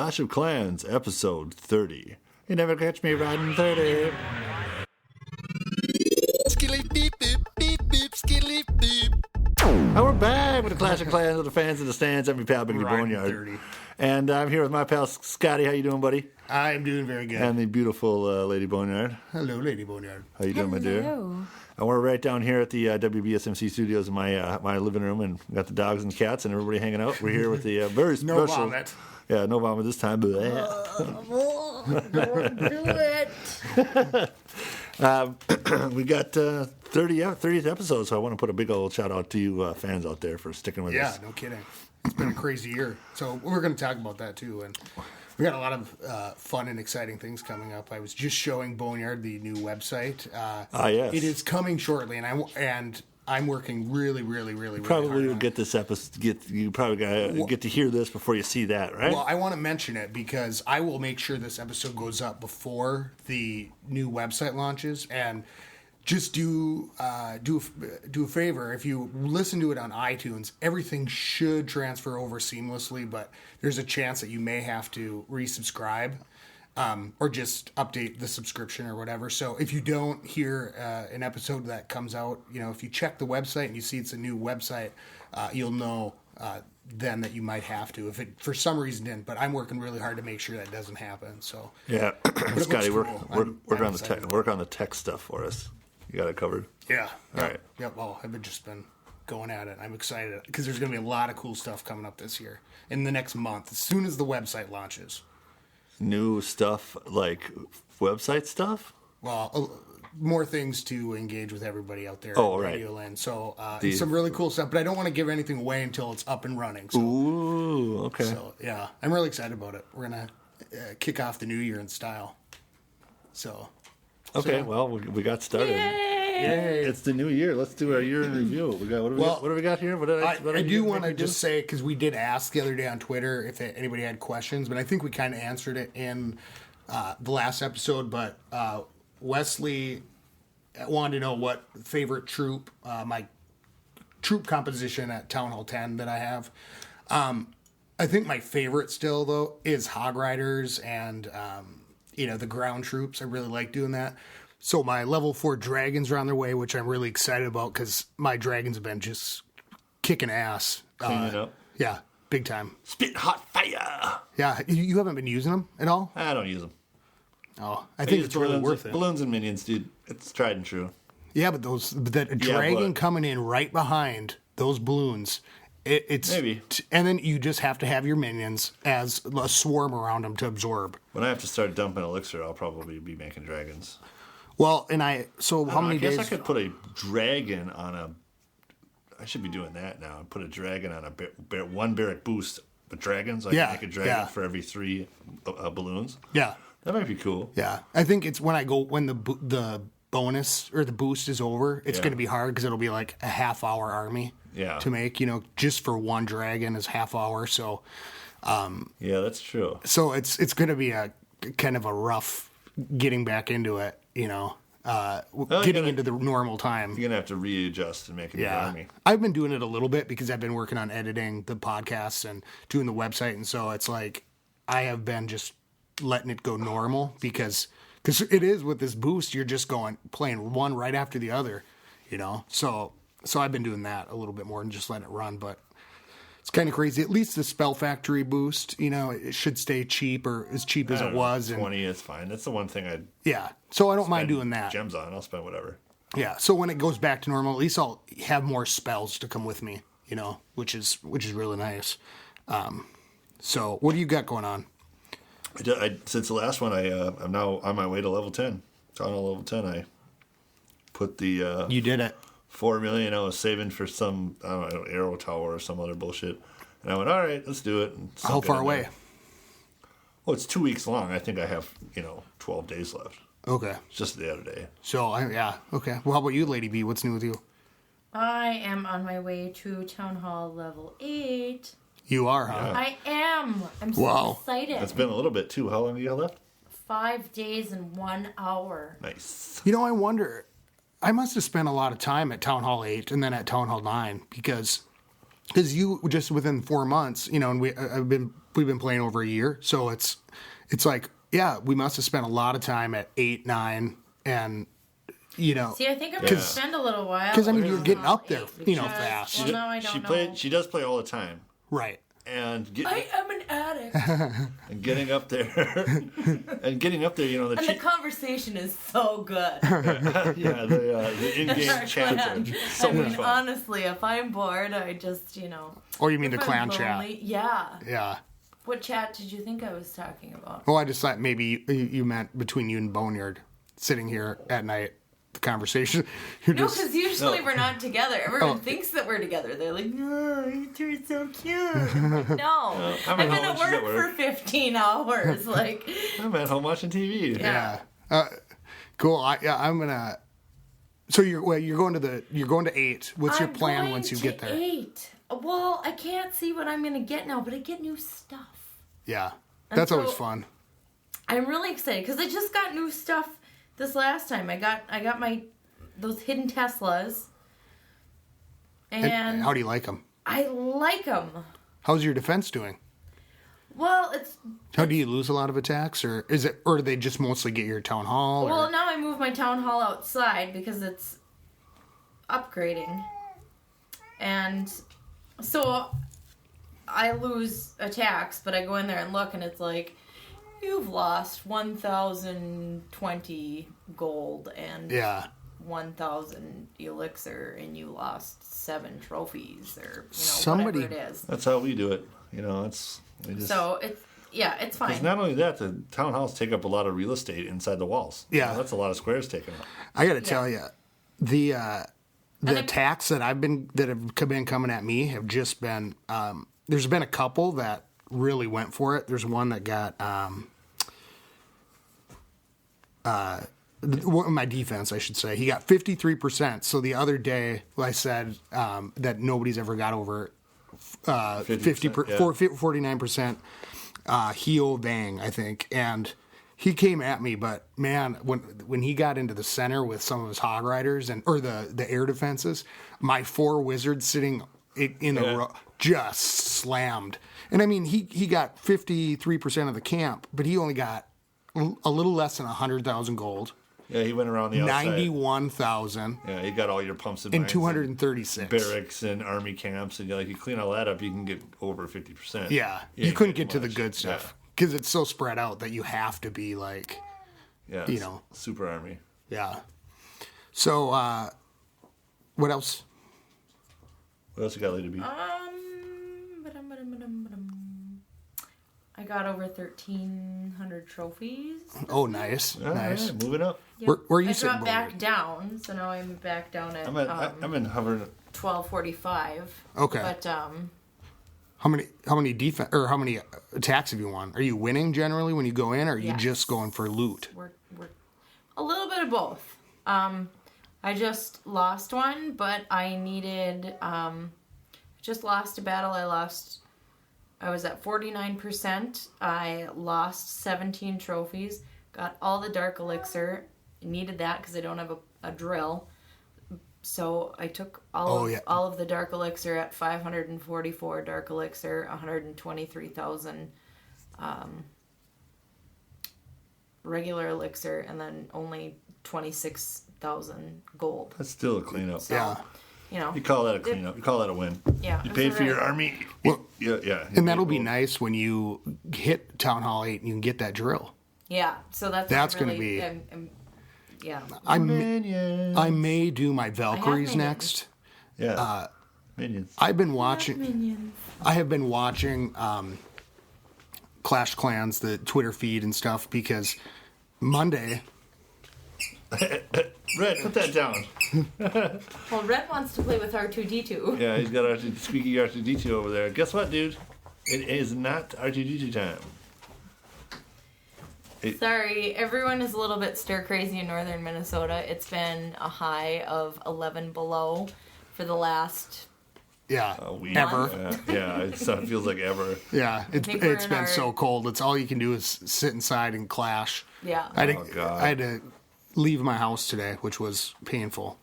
Clash of Clans, episode 30. You never catch me riding 30. Skilly beep beep beep beep skilly beep. And we're back with the Clash of Clans with the fans in the stands. I'm your pal, Biggie Riding Boneyard. 30. And I'm here with my pal, Scotty. How you doing, buddy? I'm doing very good. And the beautiful Lady Boneyard. Hello, Lady Boneyard. How you doing, my dear? Hello. And we're right down here at the WBSMC studios in my living room, and we got the dogs and cats and everybody hanging out. We're here with the very special... No vomit. Yeah, no vomit this time. Don't do it. We got 30th episode, so I want to put a big old shout out to you fans out there for sticking with us. Yeah, no kidding. It's been a crazy year. So we're going to talk about that too. And we got a lot of fun and exciting things coming up. I was just showing Boneyard the new website. Yes. It is coming shortly, and I'm working really Probably hard will on get this episode. You probably gotta get to hear this before you see that, right? Well, I want to mention it because I will make sure this episode goes up before the new website launches, and just do a favor. If you listen to it on iTunes, everything should transfer over seamlessly, but there's a chance that you may have to resubscribe or just update the subscription or whatever. So if you don't hear an episode that comes out, if you check the website and you see it's a new website, you'll know then that you might have to if it for some reason didn't. But I'm working really hard to make sure that doesn't happen. So Yeah, Scotty, cool. work on the tech stuff for us. You got it covered. Yeah. All right. Yep. Well, I've just been going at it. I'm excited because there's going to be a lot of cool stuff coming up this year in the next month, as soon as the website launches. New stuff like website stuff. Well, more things to engage with everybody out there. Oh, at right. Radio Land. So some really cool stuff, but I don't want to give anything away until it's up and running. So, Ooh, okay. So yeah, I'm really excited about it. We're gonna kick off the new year in style. So. Okay, well, we got started. Yay! It's the new year. Let's do our year in review. What do we got here? I do want to just say, because we did ask the other day on Twitter if anybody had questions, but I think we kind of answered it in the last episode. But Wesley wanted to know what favorite troop, my troop composition at Town Hall 10 that I have. I think my favorite still, though, is Hog Riders and... the ground troops. I really like doing that. So my level 4 dragons are on their way, which I'm really excited about because my dragons have been just kicking ass. Cleaning up. Yeah, big time. Spit hot fire. Yeah, you haven't been using them at all? I don't use them. Oh, I think it's really worth it. Balloons and minions, dude. It's tried and true. Yeah, but that dragon coming in right behind those balloons, it's maybe. And then you just have to have your minions as a swarm around them to absorb. When I have to start dumping elixir, I'll probably be making dragons. Well, how many days? I guess I could put a dragon on a... I should be doing that now. Put a dragon on a one barrack boost with dragons. I can make a dragon for every 3 balloons. Yeah. That might be cool. Yeah. I think it's when the bonus or the boost is over, it's going to be hard because it'll be like a half-hour army to make. Just for one dragon is half hour. So... yeah, that's true. So it's going to be a kind of a rough getting back into it, getting into the normal time. You're going to have to readjust and make a new army. I've been doing it a little bit because I've been working on editing the podcasts and doing the website. And so it's like I have been just letting it go normal because it is with this boost, you're just playing one right after the other, So I've been doing that a little bit more and just letting it run, but it's kind of crazy. At least the Spell Factory boost, it should stay cheap or as cheap as it was. 20 is fine. That's the one thing so I don't mind doing that. Gems on, I'll spend whatever. Yeah, so when it goes back to normal, at least I'll have more spells to come with me, which is really nice. So what do you got going on? Since the last one, I'm now on my way to level 10. So on level 10, I put the... you did it. 4 million I was saving for some, I don't know, arrow tower or some other bullshit. And I went, all right, let's do it. And how far away? Well, it's 2 weeks long. I think I have, 12 days left. Okay. It's just the other day. So, okay. Well, how about you, Lady B? What's new with you? I am on my way to Town Hall level 8. You are, huh? Yeah. I am. I'm so excited. It's been a little bit, too. How long do you have left? 5 days and 1 hour. Nice. I wonder... I must have spent a lot of time at Town Hall 8 and then at Town Hall 9 because because you just within 4 months, and we've been playing over a year, so it's like, yeah, we must have spent a lot of time at 8, 9, and See, I think I'm gonna spend a little while. Because you're getting up there, fast. Well, no, I don't know. She does play all the time. Right. And I am an addict. And getting up there, the conversation is so good. The in-game chat is so much fun. Honestly, if I'm bored, I just, Or you mean the if clan I'm chat? lonely- Yeah. Yeah. What chat did you think I was talking about? Well, I just thought maybe you meant between you and Boneyard, sitting here at night, the conversation. No, because usually we're not together. Everyone thinks that we're together. They're like, "No, you two are so cute." I'm like, no, I've been at work for 15 hours. Like, I'm at home watching TV. Yeah. Cool. I'm gonna. So you're going to 8. What's your plan once you get there? 8. Well, I can't see what I'm gonna get now, but I get new stuff. Yeah, that's always fun. I'm really excited because I just got new stuff this last time. I got those hidden Teslas. And how do you like them? I like them. How's your defense doing? Well, How do you lose a lot of attacks, or do they just mostly get your town hall? Well, now I move my town hall outside because it's upgrading, and so I lose attacks. But I go in there and look, and it's like, you've lost 1,020 gold and 1,000 elixir, and you lost 7 trophies, or whatever it is. That's how we do it. It's it's fine. Because not only that, the town halls take up a lot of real estate inside the walls. Yeah, that's a lot of squares taken up. I got to tell you, the attacks that have been coming at me have just been. There's been a couple that really went for it. There's one that got my defense, I should say. He got 53%. So the other day, I said that nobody's ever got over 49% Heo Bang, I think. And he came at me, but man, when he got into the center with some of his hog riders or the air defenses, my 4 wizards sitting in the row just slammed. And I mean, he got 53% of the camp, but he only got a little less than 100,000 gold. Yeah, he went around the outside. 91,000. Yeah, he got all your pumps and 236 barracks and army camps, and you clean all that up, you can get over 50%. Yeah, you couldn't get to the good stuff because it's so spread out that you have to be like, super army. Yeah. So, what else? What else you got, Lady B? I got over 1,300 trophies. Oh, nice, nice. Right, moving up. Yep. Where are you I sitting? dropped back down, so now I'm back down at. I'm in hovering. 1245. Okay. But how many defense or how many attacks have you won? Are you winning generally when you go in, or are you just going for loot? We're a little bit of both. I just lost one, but I needed. Just lost a battle. I was at 49%. I lost 17 trophies. Got all the dark elixir. Needed that because I don't have a drill. So I took all of the dark elixir at 544 dark elixir, 123,000 regular elixir, and then only 26,000 gold. That's still a cleanup. So, you call that a cleanup. You call that a win. Yeah. You paid for your army. Well, yeah. And that'll be nice when you hit Town Hall 8 and you can get that drill. Yeah. So that's going to be. Yeah. I may do my Valkyries next. Yeah. Minions. I've been watching. I have been watching Clash Clans, the Twitter feed and stuff, because Monday. Red, put that down. Well, Red wants to play with R2D2. Yeah, he's got squeaky R2D2 over there. Guess what, dude? It is not R2D2 time. Sorry, everyone is a little bit stir crazy in northern Minnesota. It's been a high of 11 below for the last week. Ever. It feels like ever. Yeah, it's been so cold. It's all you can do is sit inside and clash. Yeah. I had to leave my house today, which was painful.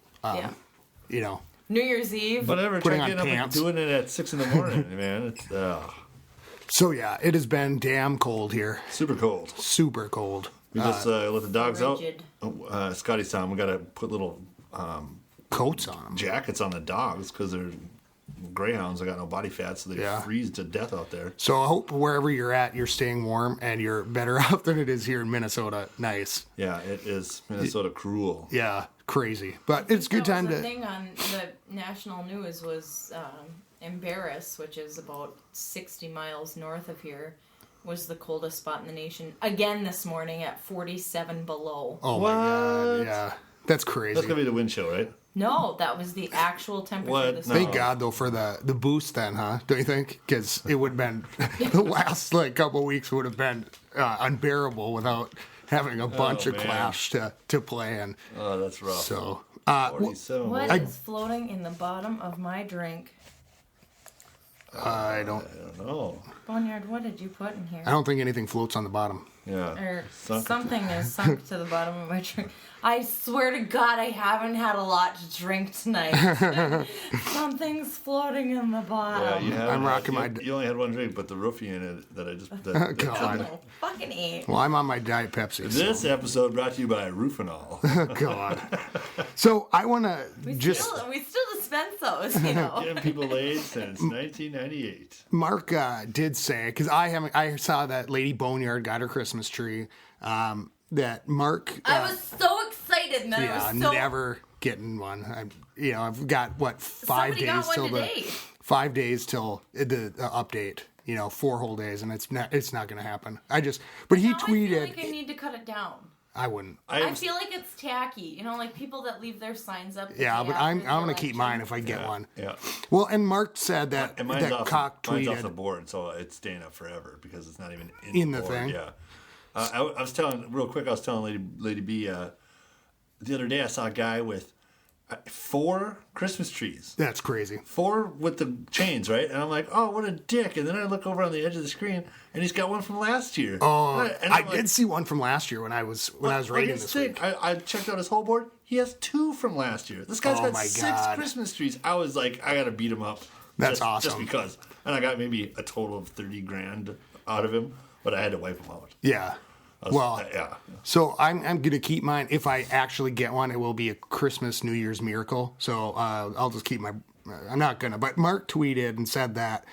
New Year's Eve. Whatever. Putting Try on getting up pants. and doing it at 6 a.m, man. It's So yeah, it has been damn cold here. super cold. Super cold. We just let the dogs Rigid. out. Scotty's time. We got to put little Coats on them. jackets on the dogs because they're greyhounds. They got no body fat, so they Yeah. freeze to death out there. So I hope wherever you're at, you're staying warm and you're better off than it is here in Minnesota. Nice. Yeah, it is Minnesota cruel. Yeah, crazy. But it's a good time The to. thing on the national news was Embarrass, which is about 60 miles north of here, was the coldest spot in the nation. Again this morning at 47 below. Oh my god! Yeah, that's crazy. That's gonna be the wind chill, right? No, that was the actual temperature What? this No. Thank morning. God though for the boost then, huh? Don't you think? Because it would have been the last couple weeks would have been unbearable without having a bunch of man. Clash to play in. Oh, that's rough. So 47. What I is floating in the bottom of my drink? I don't don't know. Boneyard, what did you put in here? I don't think anything floats on the bottom. Yeah. Or Sunk. something is sunk to the bottom of my drink. I swear to God, I haven't had a lot to drink tonight. Something's floating in the Yeah, bottom. you have. I'm rocking you, my- you only had one drink, but the roofie in it that I just. God. Oh, fucking ate. Well, I'm on my Diet Pepsi. This episode brought to you by Roofinol. God. So I want to We just still dispense those, you know. Getting people laid since 1998. Mark did say because I saw that Lady Boneyard got her Christmas tree. That Mark. I was so excited, and then Yeah, I was so. never getting one. I've got what 5 Somebody got days one till today. 5 days till the update. 4 whole days, and it's not going to happen. But he Now I feel tweeted. like I need to cut it down. I wouldn't. I feel like it's tacky, like people that leave their signs up. the Yeah, day but after I'm the gonna keep election. mine if I get one. Yeah. Well, and Mark said that And mine's that off, Cock mine's off the tweeted. board, so it's staying up forever because it's not even In the board. thing? Yeah. I was telling real quick. I was telling Lady B the other day. I saw a guy with 4 Christmas trees. That's crazy. 4 with the chains, right? And I'm like, oh, what a dick. And then I look over on the edge of the screen, and he's got one from last year. Oh, And I I'm like, did see one from last year when I was rating it's this sick. week. I checked out his whole board. He has 2 from last year. This guy's Oh got my 6 God. Christmas trees. I was like, I gotta beat him up. That's just awesome. because. And I got maybe a total of 30 grand out of him, but I had to wipe him out. Yeah. Well, Yeah. so I'm gonna keep mine. If I actually get one, it will be a Christmas New Year's miracle. So I'll just keep my. I'm not gonna. But Mark tweeted and said that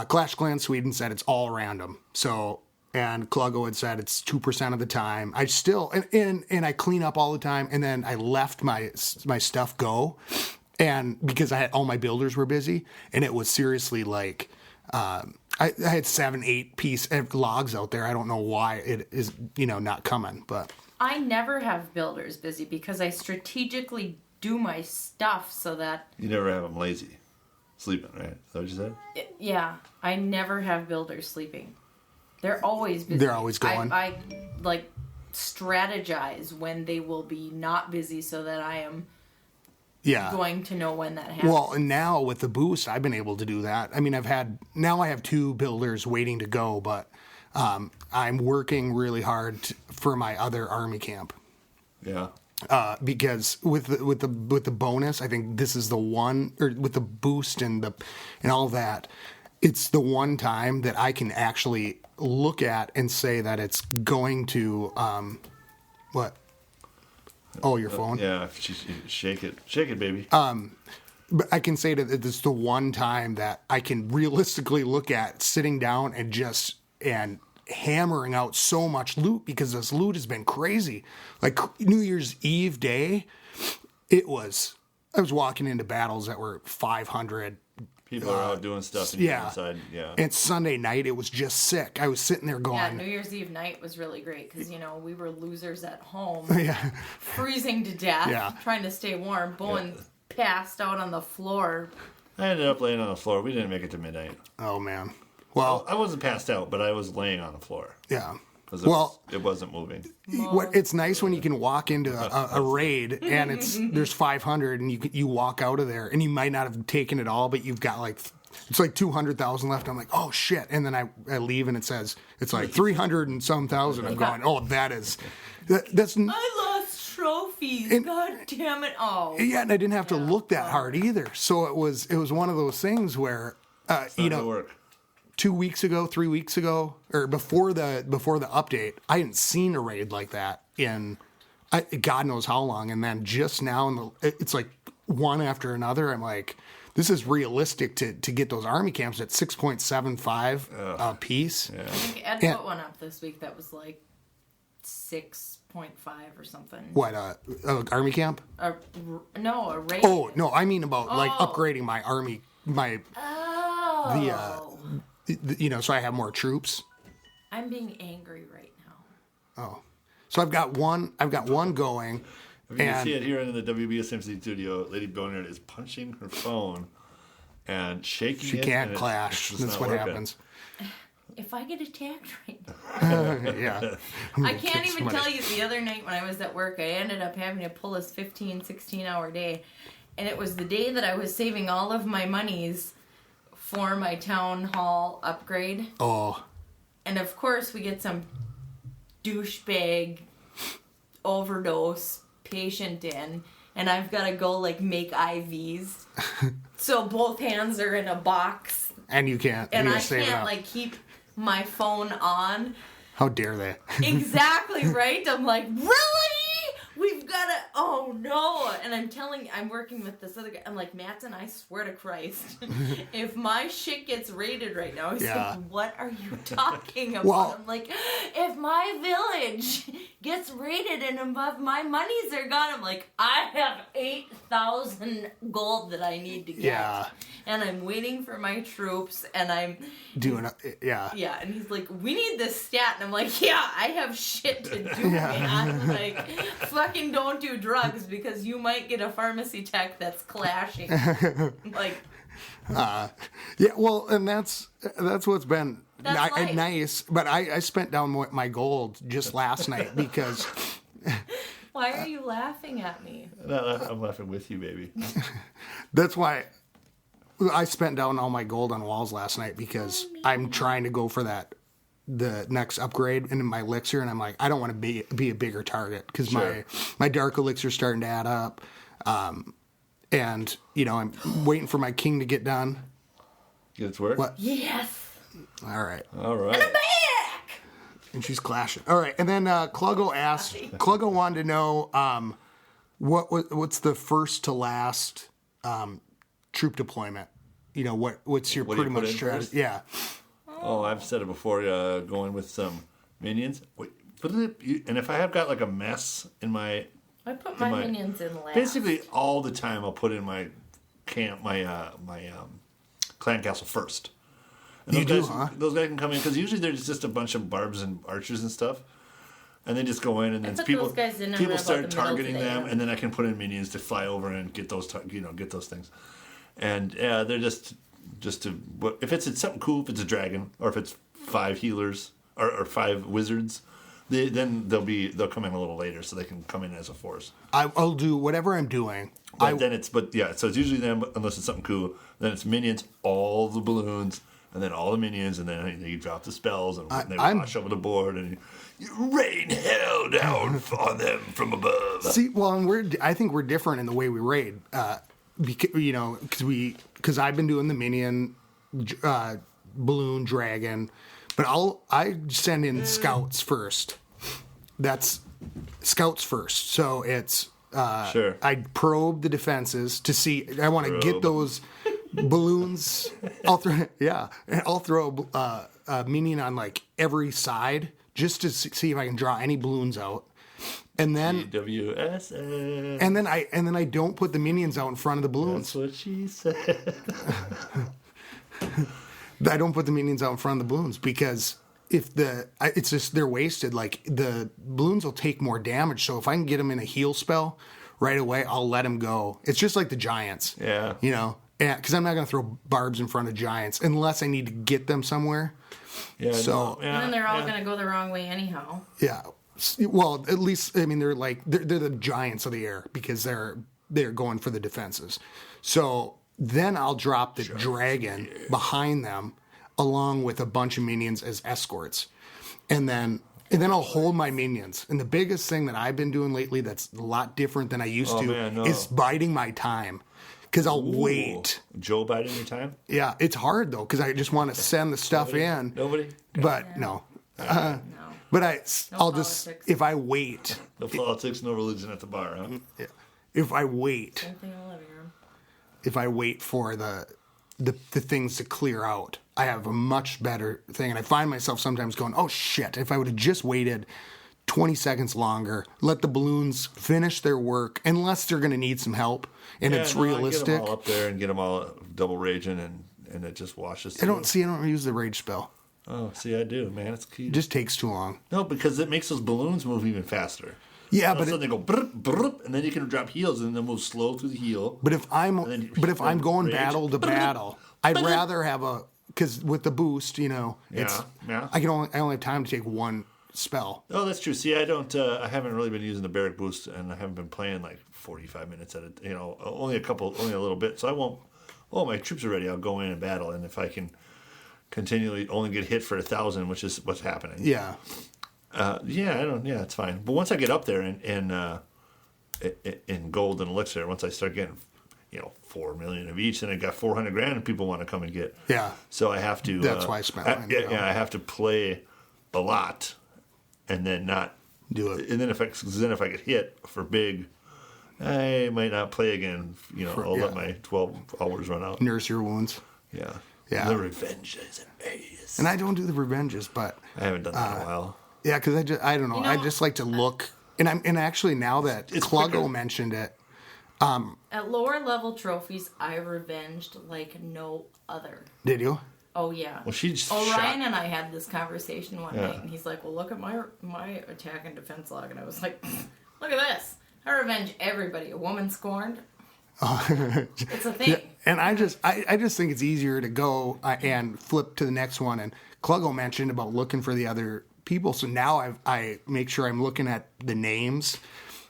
Clash Clan Sweden said it's all random. So and Cluggo had said it's 2% of the time. I still and I clean up all the time, and then I left my stuff go, and because all my builders were busy, and it was seriously like. I had 7-8 piece logs out there. I don't know why it is, not coming, but I never have builders busy because I strategically do my stuff so that. You never have him lazy. Sleeping, right? Is that what you said? Yeah, I never have builders sleeping. They're always busy. They're always going. I like strategize when they will be not busy so that I am yeah. going to know when that happens. Well, and now with the boost, I've been able to do that. I mean, I have 2 builders waiting to go, but I'm working really hard for my other army camp. Yeah. Because with the bonus, I think this is the one, or with the boost and all that, it's the one time that I can actually look at and say that it's going to what? Oh, your phone. Yeah. Shake it, baby. But I can say that it's the one time that I can realistically look at sitting down and hammering out so much loot, because this loot has been crazy. Like New Year's Eve day, I was walking into battles that were 500. People are out doing stuff and Yeah. inside. Yeah. And Sunday night, it was just sick. I was sitting there yeah, going, New Year's Eve night was really great because, we were losers at home, yeah, freezing to death, Yeah. trying to stay warm. Bowen passed out on the floor. I ended up laying on the floor. We didn't make it to midnight. oh man. Well, I wasn't passed out, but I was laying on the floor. yeah. Because Well, it wasn't moving. it's nice when you can walk into a raid and there's 500 and you walk out of there and you might not have taken it all, but you've got it's like 200,000 left. I'm like, oh shit. And then I leave and it says it's like 300 and some thousand. I'm going, oh, that's I lost track. trophies. God damn it! Oh, Yeah, and I didn't have to look that hard either. So it was one of those things where, Work. 2 weeks ago, 3 weeks ago, or before the update, I hadn't seen a raid like that in God knows how long. And then just now, it's like one after another. I'm like, this is realistic to get those army camps at 6.75 a piece. I think Ed put one up this week that was like 6.5 or something. What, army camp? No, a raid. Oh, no, I mean about like upgrading my army, so I have more troops. I'm being angry right now. Oh, so I've got one going. You can see it here in the WBSMC studio. Lady Boneyard is punching her phone and shaking it. She can't clash. That's what happens. If I get attacked right now. Yeah. I can't even tell you, the other night when I was at work, I ended up having to pull this 16-hour day. And it was the day that I was saving all of my monies for my town hall upgrade. Oh. And of course we get some douchebag overdose patient in, and I've got to go like make IVs. So both hands are in a box. And you can't. And I can't like keep my phone on. How dare they? Exactly, right? I'm like, really? We've got to, oh no. And I'm working with this other guy. I'm like, Matson, I swear to Christ, if my shit gets raided right now, he's like, what are you talking about? Well, I'm like, if my village gets raided and my monies are gone, I'm like, I have 8,000 gold that I need to get. Yeah. And I'm waiting for my troops, and I'm doing yeah. Yeah, and he's like, we need this stat. And I'm like, yeah, I have shit to do, man. Like, fucking don't do drugs because you might get a pharmacy tech that's clashing. Like, yeah, well, and that's what's been nice. But I spent down my gold just last night because. Why are you laughing at me? No, I'm laughing with you, baby. That's why I spent down all my gold on walls last night because I'm trying to go for the next upgrade in my elixir, and I'm like, I don't want to be a bigger target because my dark elixir's starting to add up, and I'm waiting for my king to get done. Get it to work? What? Yes. All right. And I'm back. And she's clashing. All right, and then Cluggo wanted to know what's the first to last troop deployment. What's your pretty much strategy? Yeah. Oh, I've said it before. Going with some minions. Wait, and if I have got like a mess in my, I put my minions in last. Basically, all the time I'll put in my camp, my clan castle first. And those guys can come in because usually there's just a bunch of barbs and archers and stuff, and they just go in and then people start targeting them, and then I can put in minions to fly over and get those get those things, and they're just to if it's something cool, if it's a dragon or if it's 5 healers or 5 wizards, they'll come in a little later so they can come in as a force. I'll do whatever I'm doing. So it's usually them unless it's something cool. Then it's minions, all the balloons. And then all the minions, and then you drop the spells, and they wash over the board, and you rain hell down on them from above. See, well, I think we're different in the way we raid, because I've been doing the minion, balloon, dragon, but I send in scouts first. That's scouts first, so it's sure. I probe the defenses to see. I want to get those. Balloons. I'll throw a minion on like every side just to see if I can draw any balloons out, and then WSN. And then I don't put the minions out in front of the balloons. That's what she said. I don't put the minions out in front of the balloons because it's just they're wasted. Like the balloons will take more damage. So if I can get them in a heal spell right away, I'll let them go. It's just like the giants. Yeah. Because I'm not going to throw barbs in front of giants unless I need to get them somewhere. Yeah. And then they're all going to go the wrong way anyhow. Yeah. Well, at least they're the giants of the air because they're going for the defenses. So then I'll drop the dragon behind them along with a bunch of minions as escorts, and then And then I'll hold my minions. And the biggest thing that I've been doing lately that's a lot different than I used to is biding my time. Because I'll wait. Joe biding your time? Yeah, it's hard though because I just want to send the stuff in. Nobody? But no. No. But I'll politics. just, if I wait. No politics, no religion at the bar, huh? Yeah, if I wait. Same thing in the living room. If I wait for the things to clear out, I have a much better thing. And I find myself sometimes going, oh shit, if I would have just waited 20 seconds longer, let the balloons finish their work, unless they're going to need some help and it's realistic. I get them all up there and get them all double raging and it just washes through. I don't use the rage spell. Oh, see, I do, man. It's key. It just takes too long. No, because it makes those balloons move even faster. Yeah, all but of a sudden they go brr, brr, and then you can drop heals and then move slow through the heel. But if I'm going battle to battle, I'd rather have because with the boost, it's I only have time to take one spell. Oh, that's true. See, I haven't really been using the barrack boost, and I haven't been playing like 45 minutes at it. Only a little bit. So I won't. Oh, my troops are ready. I'll go in and battle, and if I can continually only get hit for 1,000, which is what's happening. Yeah. Yeah, it's fine. But once I get up there in gold and elixir, once I start getting 4 million of each, then I got 400 grand, and people want to come and get. Yeah. So I have to. That's why I spent. I have to play a lot, and then not do it. And then if I get hit for big, I might not play again. I'll let my 12 hours run out. Nurse your wounds. Yeah. Yeah. The revenge is amazing. And I don't do the revenges, but I haven't done that in a while. Yeah, because I don't know. I just like to look, and actually now that Cluggo mentioned it. At lower level trophies, I revenged like no other. Did you? Oh yeah. Well, she's Ryan and I had this conversation one night, and he's like, "Well, look at my attack and defense log," and I was like, "Look at this! I revenge everybody. A woman scorned. It's a thing." Yeah, and I just think it's easier to go and flip to the next one. And Cluggo mentioned about looking for the other people, so now I make sure I'm looking at the names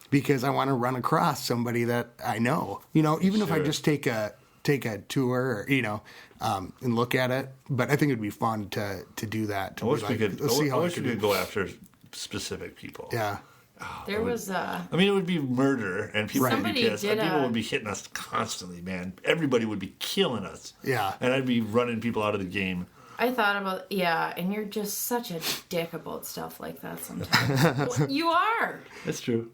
because I want to run across somebody that I know. Even if I just take a tour, and look at it. But I think it'd be fun to do that. I wish we could go after specific people. Yeah. There was it would be murder, and people would be pissed. And people would be hitting us constantly, man. Everybody would be killing us. Yeah. And I'd be running people out of the game. I thought about, and you're just such a dick about stuff like that sometimes. Well, you are. That's true.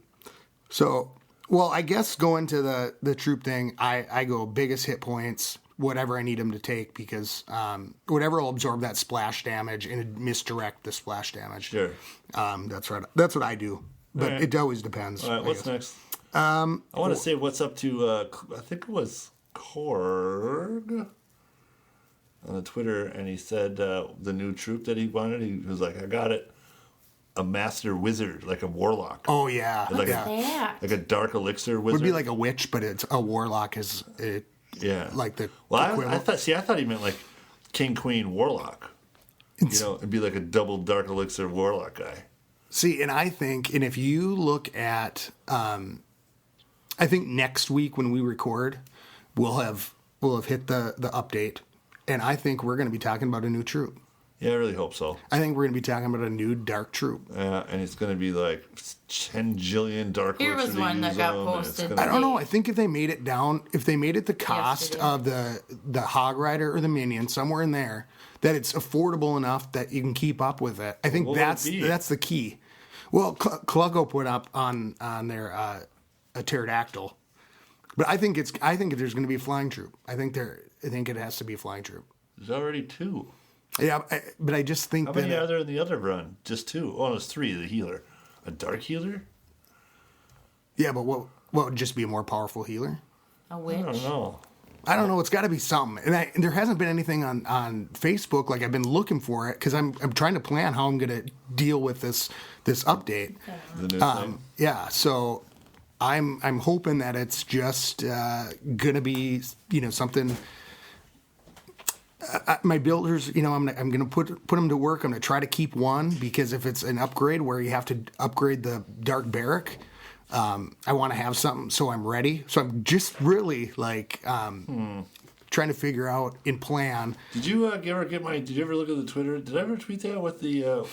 So, well, I guess going to the troop thing, I go biggest hit points, whatever I need them to take, because whatever will absorb that splash damage and misdirect the splash damage. Sure. That's right. That's what I do. But it always depends. All right, what's next? I want to say what's up to, I think it was Korg on the Twitter, and he said the new troop that he wanted, he was like, I got it. A master wizard, like a warlock. Oh, yeah. Like a dark elixir wizard. Would be like a witch, but it's a warlock is it. Yeah. Like the I thought he meant like king, queen, warlock. It'd be like a double dark elixir warlock guy. See, and if you look at, I think next week when we record, we'll have hit the update, and I think we're going to be talking about a new troop. Yeah, I really hope so. I think we're going to be talking about a new dark troop. And it's going to be like 10 jillion dark Here was one that got posted. I don't know. I think if they made it the cost of the Hog Rider or the Minion, somewhere in there, that it's affordable enough that you can keep up with it. I think that's the key. Well, Cluggo put up on their a pterodactyl, but I think there's going to be a flying troop. I think it has to be a flying troop. There's already 2. Yeah, but I just think how many are there in the other run? Just 2. Oh, there's 3. The healer, a dark healer. Yeah, but what would just be a more powerful healer? A witch. I don't know. It's got to be something, and there hasn't been anything on Facebook. Like I've been looking for it because I'm trying to plan how I'm going to deal with this update. The new thing. Yeah, so I'm hoping that it's just going to be something. My builders, I'm going to put them to work. I'm going to try to keep one because if it's an upgrade where you have to upgrade the dark barrack, I want to have something so I'm ready. So I'm just really like trying to figure out and plan. Did you ever look at the Twitter? Did I ever tweet that with the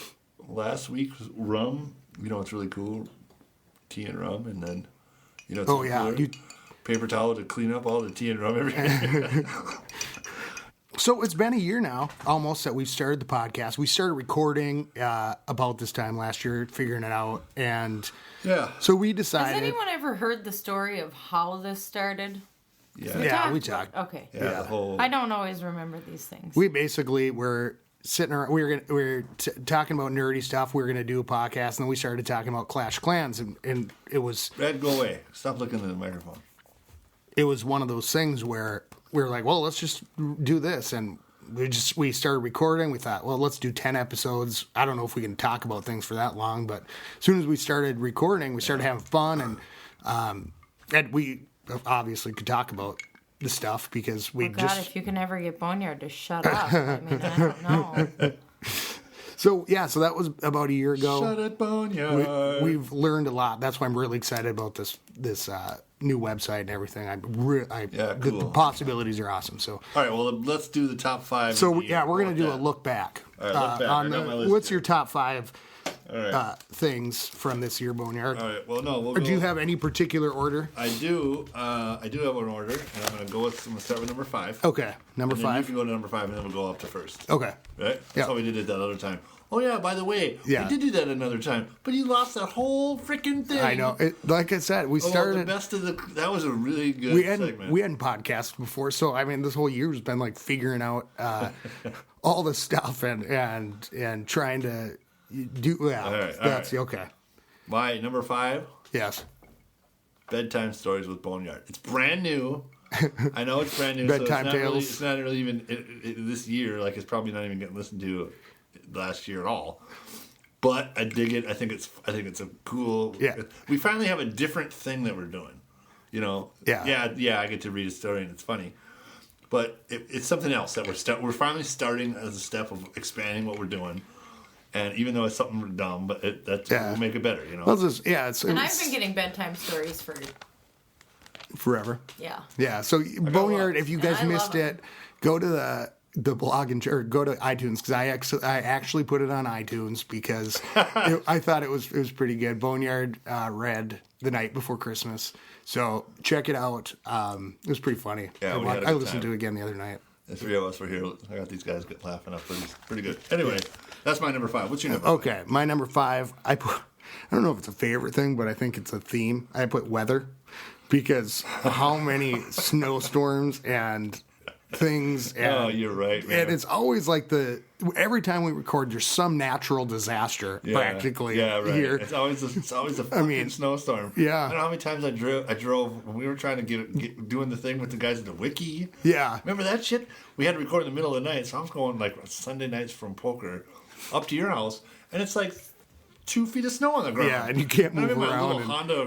last week's rum, it's really cool. Tea and rum, and then, it's cooler. Paper towel to clean up all the tea and rum every So it's been a year now, almost, that we've started the podcast. We started recording about this time last year, figuring it out, and so we decided. Has anyone ever heard the story of how this started? Yeah, we talked. Okay. Yeah, the whole. I don't always remember these things. We basically were sitting around. We were talking about nerdy stuff. We were gonna do a podcast, and then we started talking about Clash of Clans, and it was. Brad, go away! Stop looking at the microphone. It was one of those things where we were like, well, let's just do this, and we started recording. We thought, well, let's do 10 episodes. I don't know if we can talk about things for that long, but as soon as we started recording, we started having fun, and we obviously could talk about the stuff because we God, if you can ever get Boneyard to shut up. I mean, I don't know. So that was about a year ago. Shut it, Boneyard. We've learned a lot. That's why I'm really excited about this new website and everything. Cool. The possibilities are awesome. So all right, well, let's do the top 5. So we're gonna do a look back. All right, look back. I got my list what's here. your top 5 right. things from this year, Boneyard? All right, well, no, we'll Or go. do you have any particular order? I do. I do have an order, and I'm gonna start with number 5. Okay, number And then 5. you can go to number 5, and then we'll go up to first. Okay. Right? That's how we did it that other time. Oh, yeah, by the way, we did do that another time, but you lost that whole freaking thing. I know. Like I said, we started. The best of that was a really good segment. We hadn't podcasted before, so I mean, this whole year has been like figuring out all the stuff and trying to do. Yeah, all right, that's okay. My number 5. Yes. Bedtime Stories with Boneyard. It's brand new. I know it's brand new. Bedtime so Tales. It's not really even this year. Like, it's probably not even getting listened to last year at all. But I dig it. I think it's a cool. Yeah. We finally have a different thing that we're doing. Yeah. I get to read a story and it's funny, but it's something else that we're finally starting as a step of expanding what we're doing. And even though it's something dumb, but we'll make it better. Well, I've been getting bedtime stories for forever. Yeah. Yeah. So Boneyard, if you guys missed love it, go to the blog or go to iTunes because I actually put it on iTunes because I thought it was pretty good. Boneyard read The Night Before Christmas, so check it out. It was pretty funny. Yeah, I listened to it again the other night. The 3 of us were here. I got these guys laughing up pretty good. Anyway, that's my number 5. What's your number? Okay, my number 5. I don't know if it's a favorite thing, but I think it's a theme. I put weather because how many snowstorms and things. And, you're right, man. And it's always like every time we record, there's some natural disaster practically here. It's always a fucking snowstorm. Yeah. I don't know how many times I drove when we were trying to get doing the thing with the guys at the wiki. Yeah. Remember that shit? We had to record in the middle of the night, so I was going like Sunday nights from poker up to your house, and it's like 2 feet of snow on the ground. Yeah, and you can't move I'm in around. my little Honda,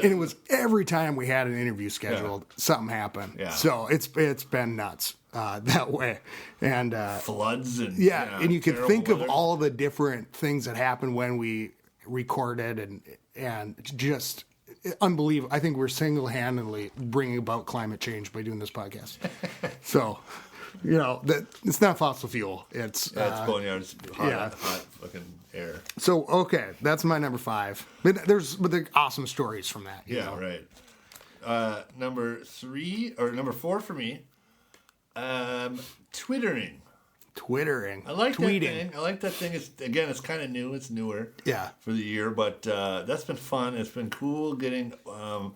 and it was every time we had an interview scheduled, something happened. Yeah. So it's been nuts that way, and floods and and you can think weather. of all the different things that happened when we recorded, and just unbelievable. I think we're single-handedly bringing about climate change by doing this podcast. So. That it's not fossil fuel. It's Boneyard's hot fucking air. So okay, that's my number 5. But they're awesome stories from that. You know? Right. Number 3 or number 4 for me. Twittering. I like tweeting. That thing. I like that thing. It's kind of new. It's newer. Yeah. For the year, but that's been fun. It's been cool getting. And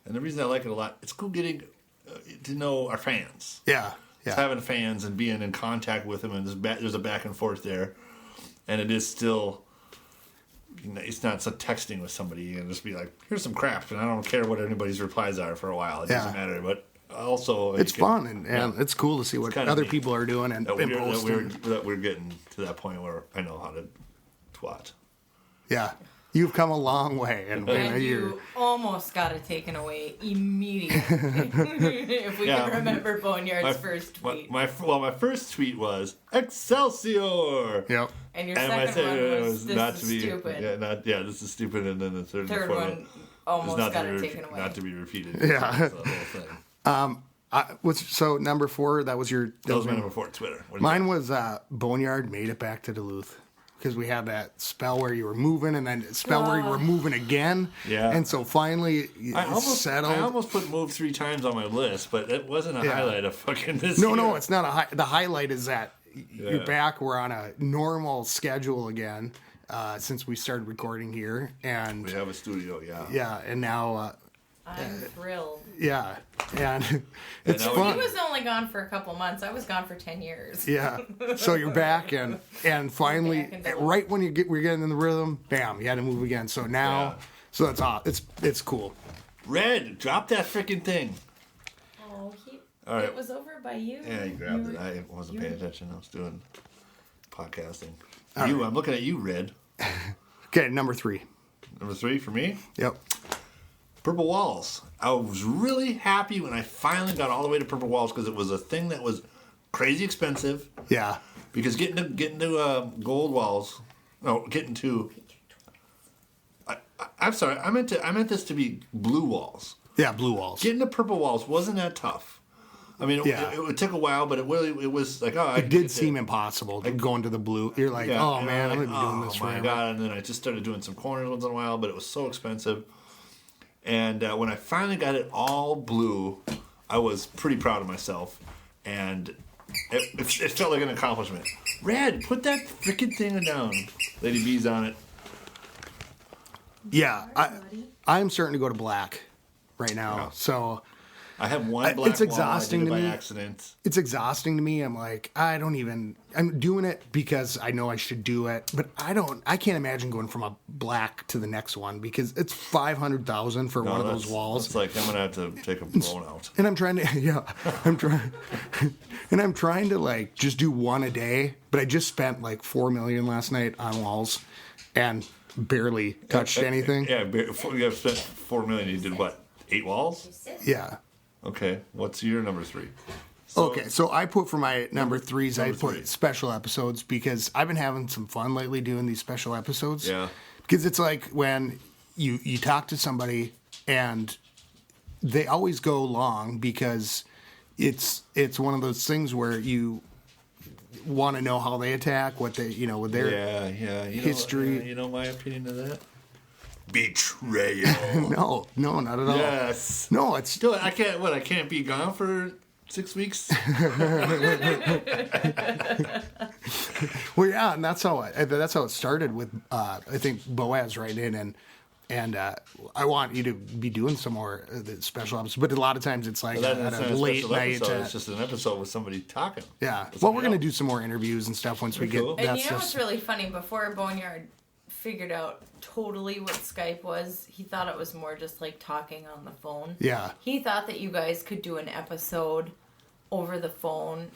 the reason I like it a lot, it's cool getting to know our fans. Yeah. Yeah. Having fans and being in contact with them, and there's a back and forth there, and it is still. It's not so texting with somebody. You can just be like, "Here's some crap," and I don't care what anybody's replies are for a while. It doesn't matter, but also it's fun and it's cool to see what other people are doing and posting. That we're getting to that point where I know how to twat. Yeah. You've come a long way in a year. You almost got it taken away immediately. If we can remember Boneyard's first tweet. My first tweet was Excelsior. Yep. And your second one was this is stupid. This is stupid. And then the third one almost got it taken away. Not to be repeated. Yeah. That's the whole thing. So number 4, that was your... That was my number 4, Twitter. Mine was Boneyard made it back to Duluth. because we had that spell where you were moving and then a spell where you were moving again. Yeah. And so finally it's settled. I almost put move 3 times on my list, but it wasn't a highlight of fucking this No, year. it's not the highlight is that you're back. We're on a normal schedule again since we started recording here. And We have a studio, yeah. yeah, and now... I'm thrilled. yeah, and it's now fun. He was only gone for a couple months. I was gone for 10 years. Yeah, so you're back, and finally, Back and right when we're getting in the rhythm, bam, you had to move again. So now, so that's all. It's cool. Red, drop that freaking thing. Oh, All right. It was over by you. Yeah, you grabbed it. I wasn't paying attention. I was doing podcasting. All I'm looking at you, Red. Okay, number 3. Number 3 for me. Yep. Purple Walls. I was really happy when I finally got all the way to Purple Walls because it was a thing that was crazy expensive. Yeah. Because getting to gold walls, getting to. I'm sorry. I meant this to be blue walls. Yeah, blue walls. Getting to purple walls wasn't that tough. I mean, it took a while, but it was like, it did seem impossible to go into the blue. You're like, oh man, I'm gonna be doing this forever. Oh my forever. god! And then I just started doing some corners once in a while, but it was so expensive. And when I finally got it all blue, I was pretty proud of myself, and it felt like an accomplishment. Red, put that freaking thing down. Lady B's on it. Yeah, I'm starting to go to black right now. Yeah. So I have one black it's exhausting wall. I did it to by me. accident. it's exhausting to me. I'm like, I'm doing it because I know I should do it, but I can't imagine going from a black to the next one because it's $500,000 for one of those walls. It's like I'm gonna have to take a blown out. And I'm trying to, I'm trying to like just do one a day, but I just spent like $4 million last night on walls and barely touched anything. Yeah, you have spent $4 million. You did what? 8 walls? Yeah. Okay. What's your number 3? So I put for my number 3s, I Number put 3. special episodes because I've been having some fun lately doing these special episodes. Yeah. Because it's like when you talk to somebody and they always go long because it's one of those things where you want to know how they attack, what they, with their history. You know my opinion of that? Betrayal. No, not at all. Yes. No, it's Still, I can't. What? I can't be gone for 6 weeks. well, yeah, and that's how it started with I think Boaz writing in and I want you to be doing some more special episodes, but a lot of times it's like That's at not a late special night. episode. It's just an episode with somebody talking. Yeah. With Well, we're somebody gonna else. do some more interviews and stuff once we Pretty get cool. that And you know stuff. what's really funny? Before Boneyard figured out totally what Skype was, he thought it was more just like talking on the phone. Yeah. He thought that you guys could do an episode over the phone,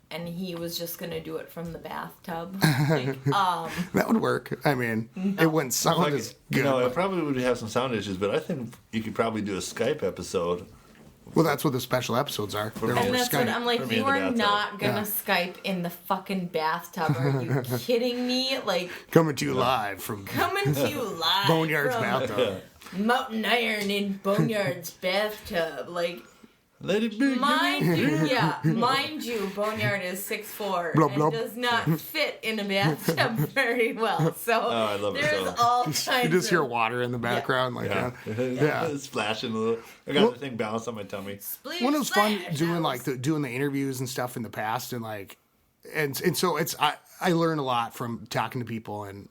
and he was just gonna do it from the bathtub. Like, That would work. I mean, it wouldn't sound Like, as good. it but- probably would have some sound issues, but I think you could probably do a Skype episode. well, that's what the special episodes are. They're me. over and that's what Skype. I'm like. Put me You in the are bathtub. not gonna Yeah. Skype in the fucking bathtub. Are you kidding me? Like Coming to you live from coming to you live Boneyard's from bathtub. Mountain Iron in Boneyard's bathtub. Like, Let it be. mind you, Boneyard is 6'4" Blub, and blub. does not fit in a bathtub very well. So I love it there's so. all kinds You just hear of water in the background, like Yeah. that. Yeah. It's splashing a little. I got the thing balanced on my tummy. splish When it was fun splash. doing like doing the interviews and stuff in the past, and like, and so it's I learn a lot from talking to people and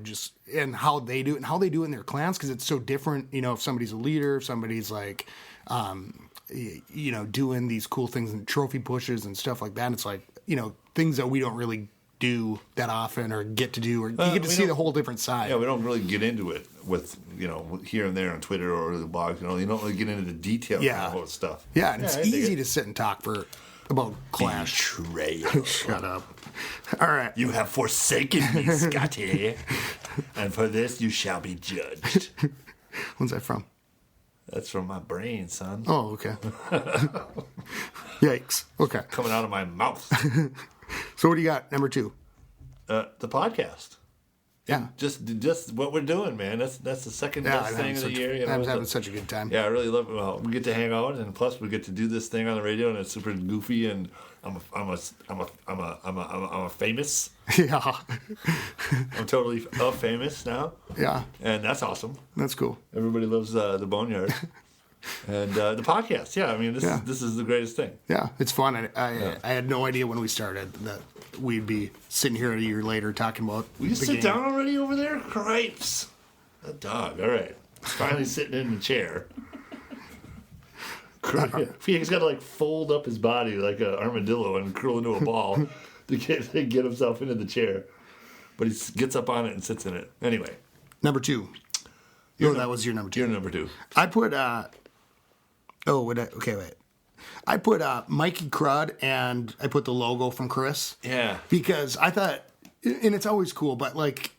just and how they do it and how they do it in their clans because it's so different. If somebody's a leader, if somebody's like, doing these cool things and trophy pushes and stuff like that. And it's like things that we don't really do that often or get to do or you get to we see don't- the whole different side. Yeah, we don't really get into it with here and there on Twitter or the blogs. You don't really get into the details Yeah. of the whole stuff. Yeah, and it's I dig easy it. to sit and talk about Clash. Betrayal. Shut up. All right. You have forsaken me, Scotty, and for this you shall be judged. When's that from? That's from my brain, son. Oh, okay. Yikes. Okay. Coming out of my mouth. So what do you got? Number 2. The podcast. Yeah. Just what we're doing, man. That's the second best thing of the year. You know, I'm having such a good time. Yeah, I really love it. Well, we get to hang out, and plus we get to do this thing on the radio, and it's super goofy. And I'm a famous. Yeah. I'm totally famous now. Yeah. And that's awesome. That's cool. Everybody loves the Boneyard. And the podcast. Yeah, I mean, this is the greatest thing. Yeah, it's fun. I had no idea when we started that we'd be sitting here a year later talking about. Will you sit down already over there? Cripes. That dog. All right. He's finally sitting in the chair. He's got to like fold up his body like an armadillo and curl into a ball to get himself into the chair. But he gets up on it and sits in it. Anyway. Number 2. That was your number 2. Your number 2. I put. Okay, wait. I put Mikey Crud and I put the logo from Chris. Yeah. Because I thought, and it's always cool, but like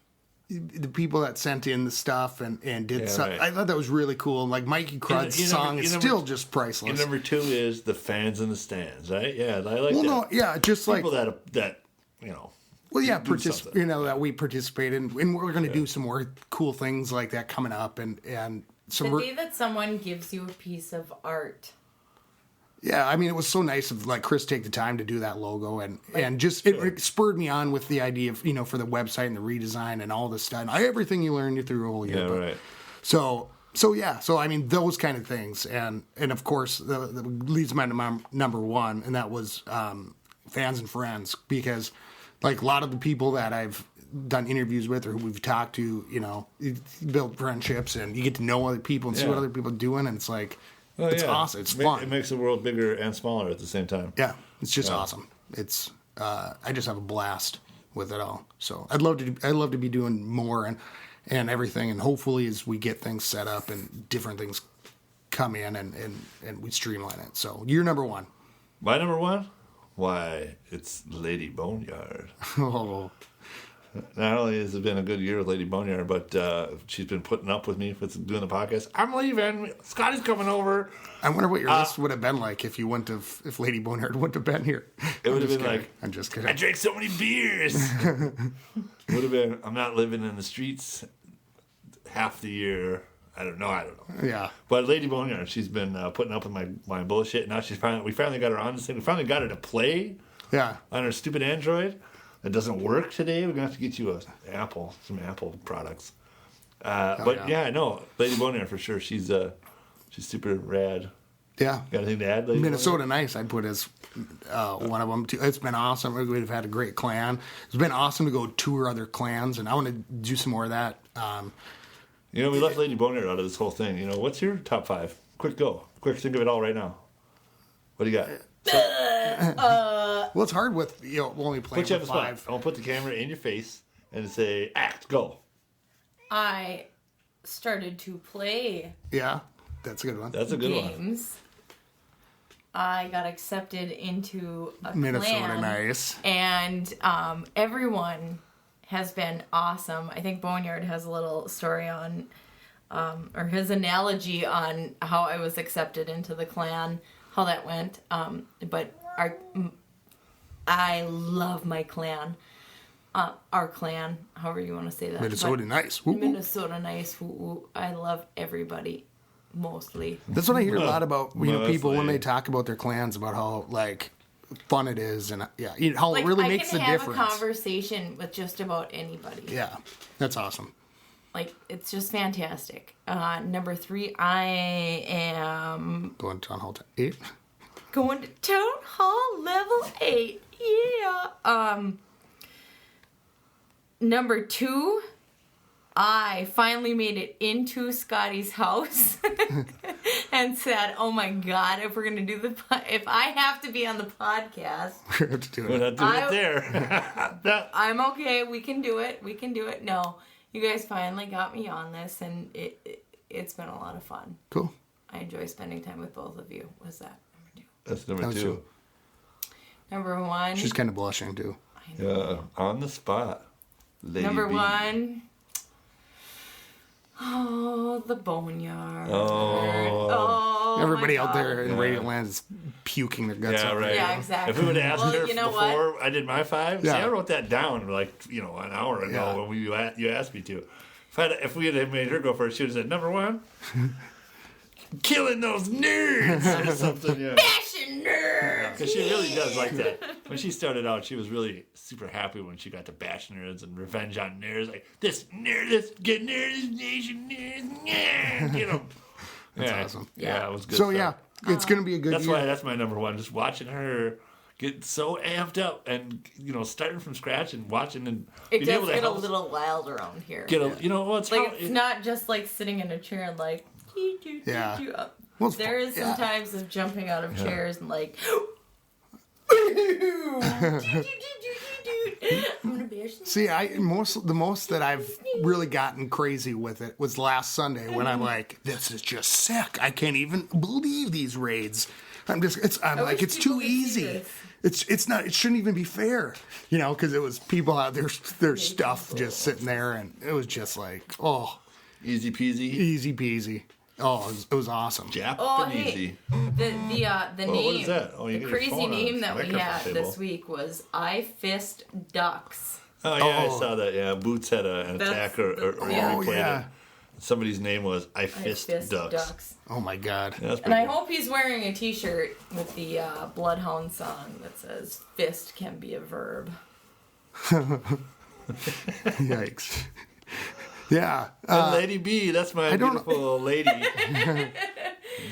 the people that sent in the stuff and did stuff, right. I thought that was really cool. Like Mikey Crud's song is still just priceless. And number 2 is the fans in the stands, right? Yeah, I like that. Well, no, yeah, just people like that you know. Well, yeah, that we participate in, and we're going to do some more cool things like that coming up, and some. The day that someone gives you a piece of art. Yeah, I mean, it was so nice of like Chris take the time to do that logo, and just it spurred me on with the idea of for the website and the redesign and all this stuff, and everything you learned through a whole year. Yeah, right. So I mean those kind of things, and of course the leads me to number 1, and that was fans and friends, because like a lot of the people that I've done interviews with or who we've talked to, you build friendships and you get to know other people and see what other people are doing, and it's like. It's awesome. It's fun. It makes the world bigger and smaller at the same time. Yeah, it's just awesome. It's I just have a blast with it all. So I'd love to be doing more and everything. And hopefully, as we get things set up and different things come in and we streamline it. So you're number 1. My number 1? Why, it's Lady Boneyard. Oh. Not only has it been a good year with Lady Boneyard, but she's been putting up with me with doing the podcast. I'm leaving. Scotty's coming over. I wonder what your list would have been like if Lady Boneyard wouldn't have been here. It would have been like, I'm just kidding. I drank so many beers. Would have been, I'm not living in the streets half the year. I don't know. Yeah. But Lady Boneyard, she's been putting up with my bullshit. Now we finally got her on this thing. We finally got her to play. Yeah. On her stupid Android. It doesn't work today. We're going to have to get you some Apple products. I know. Lady Boneyard for sure. She's super rad. Yeah. Got anything to add, Lady Minnesota Boneyard? Nice, I'd put as one of them too. It's been awesome. We've had a great clan. It's been awesome to go tour other clans, and I want to do some more of that. We left Lady Boneyard out of this whole thing. What's your top 5? Quick go. Quick, think of it all right now. What do you got? Well, it's hard with only playing with 5. I'll put the camera in your face and say, act, go. I started to play. Yeah, that's a good one. That's a good games. I got accepted into a Minnesota clan, Nice, and everyone has been awesome. I think Boneyard has a little story on, or his analogy on how I was accepted into the clan, how that went. But I love my clan. Our clan, however you want to say that. Minnesota Nice. Woo-woo. Minnesota Nice. Woo-woo. I love everybody, mostly. That's what I hear a lot about people when they talk about their clans, about how fun it is, and how it really makes a difference. I can have a conversation with just about anybody. Yeah, that's awesome. It's just fantastic. Number 3, I am going to Town Hall 8. Going to Town Hall level 8. Yeah. Number 2, I finally made it into Scotty's house and said, "Oh my God, if we're gonna do if I have to be on the podcast, we have to do it. We're not doing it there." I'm okay. We can do it. We can do it. No, you guys finally got me on this, and it's been a lot of fun. Cool. I enjoy spending time with both of you. What's that? Number 2. That's number 2. Number 1. She's kind of blushing too. Yeah, on the spot. Lady Number B. 1. Oh, the Boneyard. Oh. Everybody out there in Radioland is puking their guts out. Right. Yeah, exactly. If we would have asked her you know before I did my 5, Yeah. see, I wrote that down like an hour ago when you asked me to. If we had made her go first, she would have said number 1, killing those nerds or something. Yeah. Bashing nerds. Because she really does like that. When she started out, she was really super happy when she got to bash nerds and revenge on nerds. Like, this nerd, this good nerd, this nation nerds, get them. That's awesome. Yeah, it was good So, stuff. it's going to be a good That's year. why that's my number 1. Just watching her get so amped up and, starting from scratch and watching and It being does able to get a help little wild around here. it's Like, how, it's not just like sitting in a chair and like, Yeah. Well, there is some times of jumping out of chairs and like, I'm gonna bash them. See, the most that I've really gotten crazy with it was last Sunday when I'm like, this is just sick. I can't even believe these raids. I'm like, it's too easy. It's not. It shouldn't even be fair, because it was people out their stuff just sitting there, and it was just like, easy peasy. easy peasy. Oh, it was awesome. Japanese. Oh, hey, the name, what is that? Oh, you the get your crazy phone on name the that we microphone had table. this week was I Fist Ducks. Oh, yeah, Oh. I saw that. Yeah, Boots had an attack or yeah. replayed yeah. it. Somebody's name was I I Fist Fist Ducks. Oh my God. Yeah, that's And pretty I good. hope he's wearing a T-shirt with the Bloodhound song that says "Fist can be a verb." Yikes. Yeah. And Lady B, that's my don't- beautiful lady.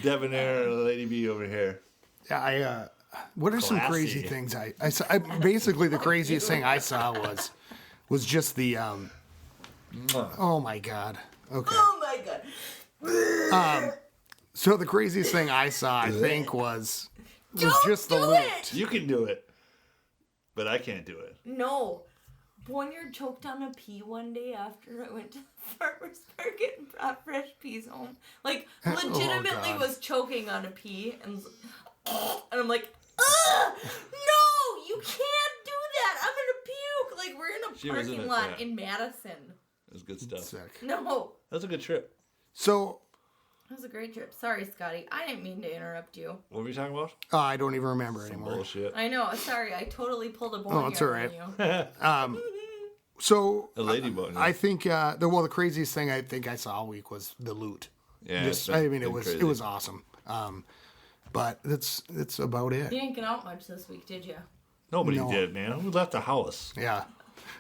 Debonair Lady B over here. Yeah, what are some Classy. crazy things I saw? Basically, the craziest thing I saw was just the oh my God. Okay. Oh my god! So the craziest thing I saw, I think, was Don't just the do loot. it! You can do it, but I can't do it. No. Boneyard choked on a pea one day after I went to the farmer's market and brought fresh peas home. Like, legitimately God. was choking on a pea. And I'm like, ugh! No! You can't do that! I'm gonna puke! Like, we're in a She was in parking it, lot yeah. in Madison. It was good stuff. Sick. No. That was a good trip. So That was a great trip. Sorry, Scotty. I didn't mean to interrupt you. What were we talking about? I don't even remember Some anymore. bullshit. I know. Sorry. I totally pulled a Boneyard it's all right. on you. So A lady boat. I think the craziest thing I think I saw all week was the loot. Yeah, Just, it's been- I mean, been it crazy. was awesome. But that's about it. You didn't get out much this week, did you? Nobody No. did, man. Who left the house? Yeah.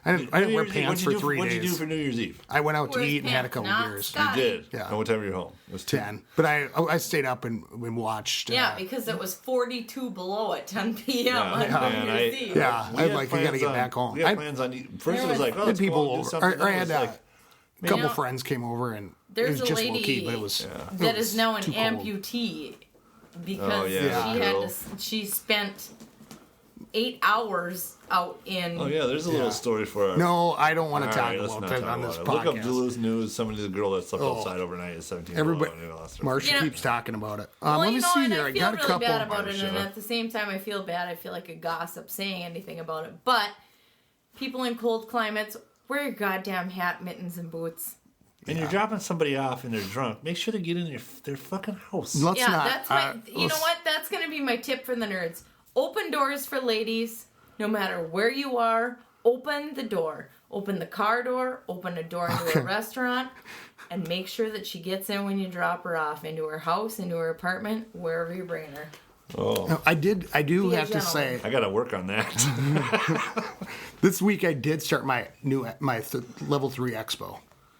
I didn't wear New Year's Eve, pants for 3 What'd you do days. for New Year's Eve? I went out to Where's eat and had a pants? couple Not beers. Scott. You did. Yeah. And what time were you home? It was 10. But I stayed up and watched. Yeah, because it was 42 below at 10 p.m. Yeah, on man, New Year's Eve. Yeah, We I'm had like, I gotta plans get on- back home. We had I plans on. First, it was like, oh, had let's people go out and do over. something. I Then it had was like, a couple know, friends came over and it There's was a just low key, lady but it was that is now an too cold. amputee because Oh, yeah, she that had girl. she spent 8 hours out in. oh yeah, there's a little story for our. No, I don't want to All talk right, let's about not that talk on this about it. Look up podcast. Duluth News. Somebody, the girl that slept Oh. outside overnight is 17. Everybody, Lost her. Marcia You know- keeps talking about it. Well, Let you me know, see and here. I I feel got a really couple. bad about it, and Marcia. at the same time, I feel bad. I feel like a gossip saying anything about it. But people in cold climates, wear your goddamn hat, mittens, and boots. And you're dropping somebody off and they're drunk. Make sure they get in their fucking house. Let's Yeah, not. that's my. You know what? That's gonna be my tip for the nerds. Open doors for ladies, no matter where you are. Open the door. Open the car door. Open a door into a restaurant, and make sure that she gets in when you drop her off into her house, into her apartment, wherever you bring her. Oh, I do Be a have to gentleman. say, I gotta work on that. this week I did start my level 3 expo.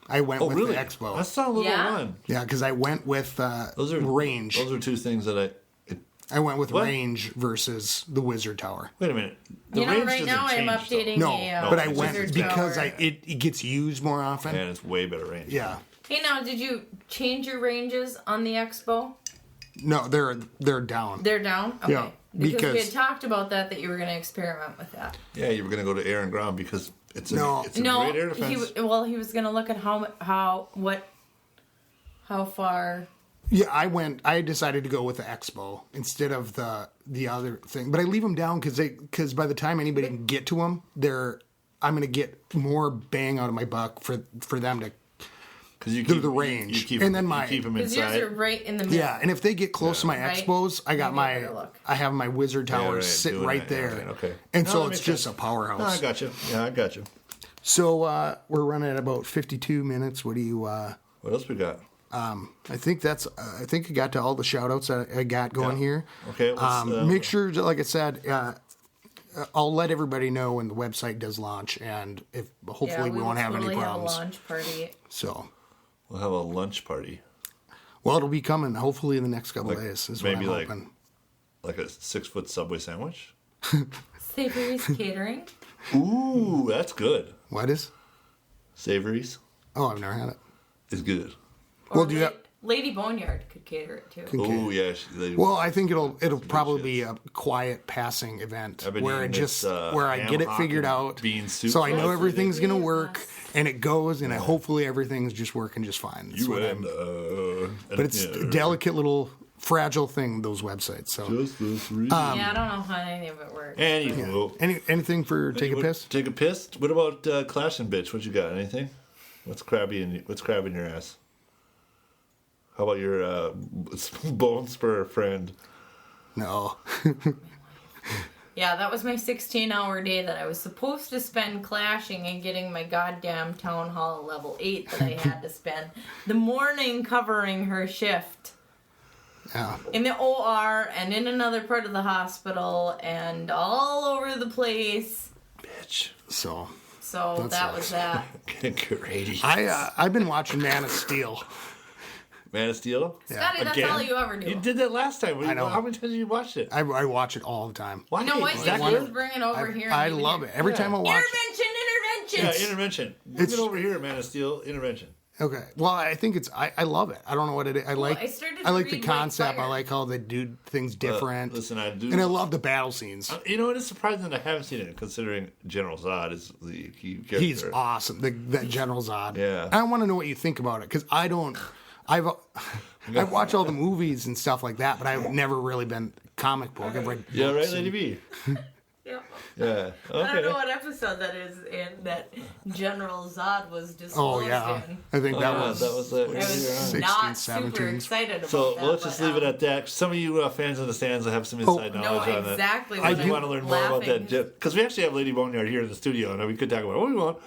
I went Oh, with really? the expo. I saw a little Yeah? one. Yeah, because I went with Those are range. Those are two things that I went with What? range versus the Wizard Tower. Wait a minute. The You know, range right now doesn't I'm change, though. updating No, a. but I it's went Wizard because Tower. it gets used more often. And it's way better range. Yeah. Hey, now, did you change your ranges on the expo? No, they're down. They're down. Okay. Yeah, because we because- had talked about that you were going to experiment with that. Yeah, you were gonna go to air and ground because it's a No. it's a No, great air defense. he was going to look at how far. Yeah, I decided to go with the expo instead of the other thing. But I leave them down because by the time anybody can get to them, I'm going to get more bang out of my buck for them to Because you the keep range. You keep, And then you keep them Because yours inside. are right in the middle. Yeah, and if they get close to my Right? Expos, I got Maybe I better look. I have my wizard towers sit doing right that, there. right, okay. And No, so that it's makes just sense. a powerhouse. No, I got you. Yeah, I got you. So we're running at about 52 minutes. What do you? What else we got? I think that's. I think I got to all the shout outs that I got going Yeah. here. Okay, let's, make sure, like I said, I'll let everybody know when the website does launch, and if hopefully we won't have any problems. Have a launch party. So, We'll have a lunch party. well, it'll be coming hopefully in the next couple days. Is what I'm maybe like- hoping. Like a 6-foot Subway sandwich. Savory's Catering. Ooh, that's good. What is? Savories Oh, I've never had it. is good. We'll do that. Lady Boneyard could cater it too. Oh yeah. Well, I think it'll probably be a quiet passing event I've been where eating it just this, where I ham get it hock figured and out, bean soup so I know for everything's gonna Yes. work, and it goes, and hopefully everything's just working just fine. That's what I'm- but it's a delicate little fragile thing, those websites. So Just this reason. Yeah, I don't know how any of it works. Anywho, anything for take a piss? Take a piss. What about Clash and Bitch? What you got? Anything? What's crabbing your ass? How about your bone spur friend? No. Yeah, that was my 16-hour day that I was supposed to spend clashing and getting my goddamn town hall level 8 that I had to spend the morning covering her shift. Yeah. In the OR and in another part of the hospital and all over the place. Bitch. So So that was that. Great. I've been watching Man of Steel. Man of Steel? Scotty, that's Again? all you ever do. You did that last time. I know. How many times have you watched it? I watch it all the time. Why? You know what? Is You that should good? bring it over here. and I leave love here. it. Every time I watch Intervention! Yeah, intervention. Bring it over here, Man of Steel. Intervention. Okay. Well, I think it's I love it. I don't know what it is. I like I started to the read White concept. I Fire. like how they do things different. Listen, I do. And I love the battle scenes. You know, it is surprising that I haven't seen it, considering General Zod is the key character. He's awesome. That General Zod. Yeah. I want to know what you think about it because I don't. I've watched all the movies and stuff like that, but I've never really been comic book. I've read Yeah, right, books Lady and- B. Yeah. Yeah. I don't know Okay. what episode that is in that General Zod was disclosed Oh yeah, in. I think that Yeah, was. that was I it. was 16, not 17. super excited about So that. let's just but, leave it at that. Some of you fans of the stands will have some inside know knowledge on that. exactly I what do want to learn more about laughing. that because we actually have Lady Boneyard here in the studio, and we could talk about what we want.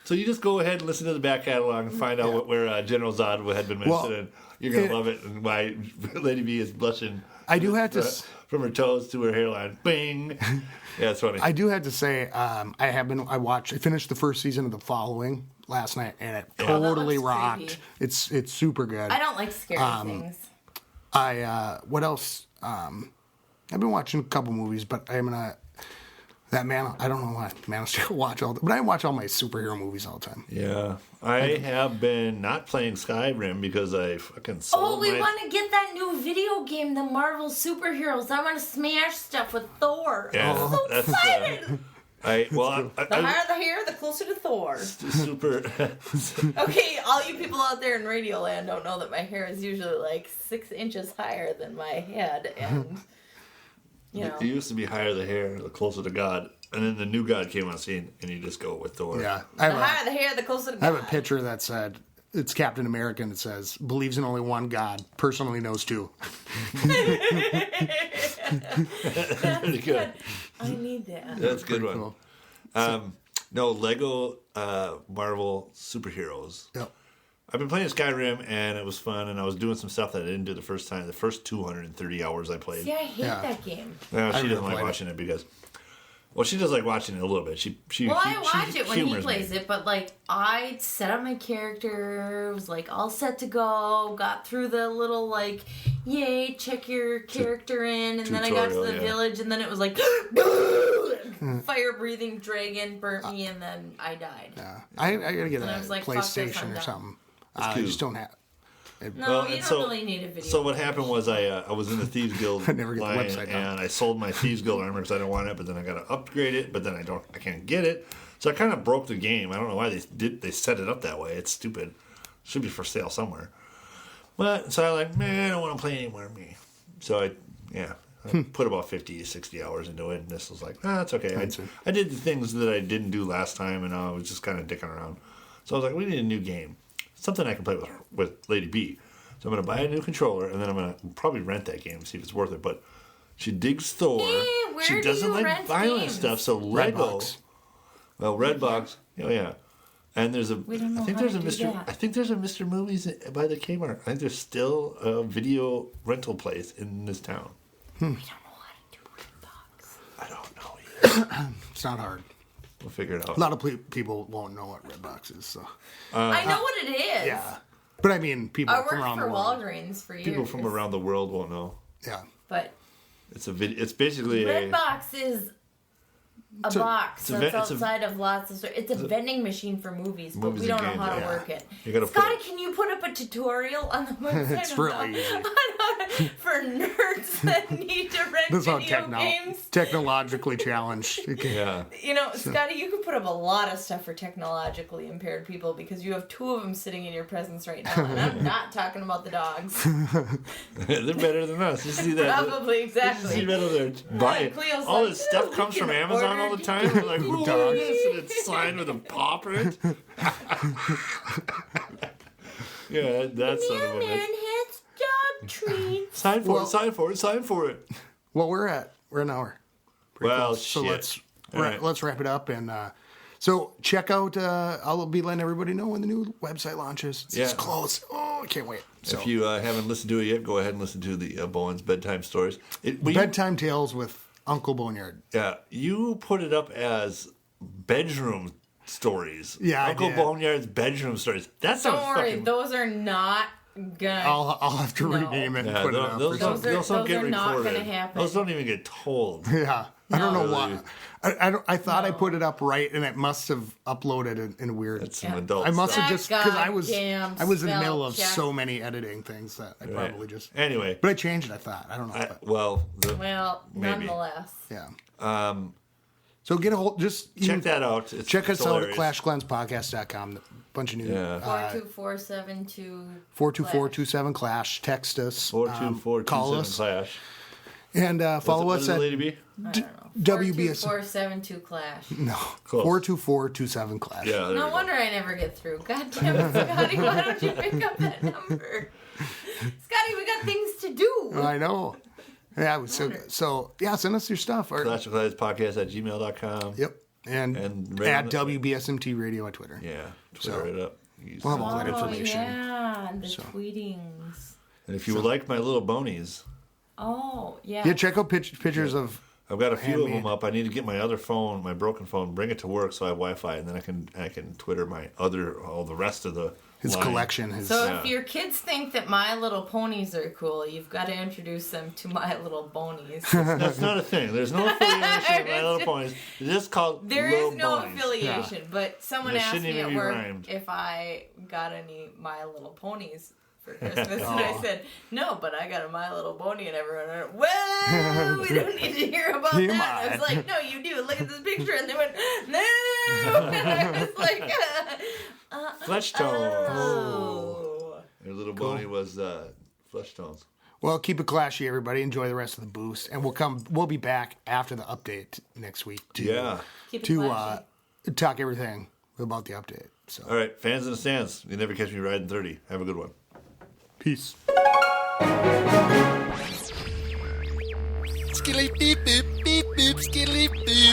So you just go ahead and listen to the back catalog and find out where General Zod had been mentioned, Well, and you're gonna love it, and why Lady B is blushing. I do have to. From her toes to her hairline. Bing. Yeah, it's funny. I do have to say, I finished the first season of The Following last night, and it totally looks rocked. creepy. It's super good. I don't like scary things. What else? I've been watching a couple movies, but I'm gonna that man. I don't know why Man of Steel watch all, but I watch all my superhero movies all the time. Yeah, I have been not playing Skyrim because I fucking sold We my... want to get that new video game, the Marvel superheroes. I want to smash stuff with Thor. Yeah, I'm so that's excited. the The higher the hair, the closer to Thor. super. Okay, all you people out there in Radio Land don't know that my hair is usually like 6 inches higher than my head, and you know. It used to be higher the hair, the closer to God, and then the new God came on scene, and you just go with Thor. Yeah, The higher the hair, the closer to I have a God. picture that said it's Captain America, and it says believes in only one God, personally knows two. Pretty good. I need that. That's a good one. Cool. No, Lego Marvel superheroes. Yep. I've been playing Skyrim, and it was fun, and I was doing some stuff that I didn't do the first time. The first 230 hours I played. See, I hate Yeah. that game. No, she I doesn't never like played it. watching it because... Well, she does like watching it a little bit. Well, I watch it when he humors plays me. it, but like I set up my character, was like all set to go, got through the little like, yay, check your character in, and then I got to Tutorial, the yeah. village, and then it was like, fire breathing dragon burnt me, and then I died. Yeah, I gotta get And I a was like, fuck this, I'm PlayStation or done. something. I cute. just don't have. No, Well, you and don't so- really need a video. So what happened was I was in the Thieves Guild I never get the line, website now. and I sold my Thieves Guild armor because I don't want it, but then I got to upgrade it, but then I can't get it. So I kind of broke the game. I don't know why they set it up that way. It's stupid. Should be for sale somewhere. But so I like, man, I don't want to play anymore. Me. So I put about 50 to 60 hours into it, and this was like, that's okay. I did the things that I didn't do last time, and I was just kind of dicking around. So I was like, we need a new game. something I can play with Lady B. So I'm going to buy a new controller, and then I'm going to probably rent that game and see if it's worth it. But she digs Thor. Where She do doesn't you like rent violent games? stuff, so Lego. Redbox. Well, Redbox. Oh, yeah. And there's a, We don't know I think how there's a to do Mr. that. I think there's a Mr. Movies by the Kmart. I think there's still a video rental place in this town. We don't know how to do Redbox. I don't know either. It's not hard. We'll figure it out. A lot of people won't know what Redbox is. So I know what it is. yeah, but I mean people I from worked around for the world. Walgreens for years. People from around the world won't know. Yeah, But It's a video. It's basically Redbox is a box it's a that's ve- it's a- outside of lots of stores. It's a vending machine for movies, but Movies we don't and know how games, to yeah. work it. You gotta put Scotty, it- can you put up a tutorial on the website It's really easy. for nerds that need to rent This is how video games? technologically challenged. yeah. You know, Scotty, you could put up a lot of stuff for technologically impaired people because you have two of them sitting in your presence right now, and I'm not talking about the dogs. They're better than us. You see that? Probably, You see exactly. that other buying. Cleo's All like, this stuff "Ooh, comes we from can Amazon order all the time. We're like, "Ooh, Dogs. this," and it's signed with a paw print. Yeah, that's son of a Mailman bitch. has dog treats. Sign for Well- it. Sign for it. Sign for it. Well, we're an hour. Pretty Well, close. So shit. let's wrap it up and. So check out. I'll be letting everybody know when the new website launches. It's Yeah. close. Oh, I can't wait. So If you haven't listened to it yet, go ahead and listen to the Bowen's bedtime stories. bedtime tales with Uncle Boneyard. Yeah, you put it up as bedroom stories. Yeah, I Uncle did. Boneyard's bedroom stories. That sounds Don't worry, fucking. those are not gonna. I'll have to No. rename it and Yeah, put it up. those or don't, something. those don't get those are not recorded. gonna happen. Those don't even get told. Yeah, I don't know No. why. I thought I put it up right, and it must have uploaded in a weird. That's some Yeah. adult I must stuff. have just because I was Goddamn in the middle spell of check. so many editing things that I Right. probably just. Anyway, But I changed it. I thought I don't know. But, well, Well, Maybe. nonetheless. yeah. So get a hold. Just check that out. It's, Check it's us out at hilarious. clashclanspodcast.com. A bunch of new. Yeah. 42472. 42427 Clash. Text us. 424 call us. Clash. And follow What us does the at lady be? I don't know. WBS. 42472 Clash. No. Close. 42427 Clash. Yeah. There No you wonder I never get through. God damn it, Scotty, why don't you pick up that number? Scotty, we got things to do. I know. Yeah, it was so good. So yeah, send us your stuff. Or, Clash of Clans podcast at gmail.com. Yep. And And at random- WBSMT Radio on Twitter. Yeah. Twitter it up. We'll have all that Oh, information. yeah, the tweetings. And if you would like my little bonies, Oh, yeah. Yeah, check out pictures of. I've got a few of Handmade. them up. I need to get my other phone, my broken phone, bring it to work so I have Wi-Fi, and then I can Twitter all the rest of the His line. collection. His, So Yeah. if your kids think that My Little Ponies are cool, you've got to introduce them to My Little Bonies. That's not a thing. There's no affiliation with My Little Ponies. It's just called There Little is no Ponies. affiliation, but someone It asked shouldn't me even at be work rhymed. if I got any My Little Ponies for Christmas, and I Oh. said, no, but I got a My Little Pony, and everyone went, well, we don't need to hear about Come that. I was on. like, no, you do. Look at this picture. And they went, no. And I was like, Flesh tones. oh. Your little Boney was flesh tones. well, keep it clashy, everybody. Enjoy the rest of the boost, and we'll be back after the update next week to Keep it to flashy. talk everything about the update. So All right, fans in the stands. You never catch me riding 30. Have a good one. peace. Skilly beep beep beep beep skilly beep.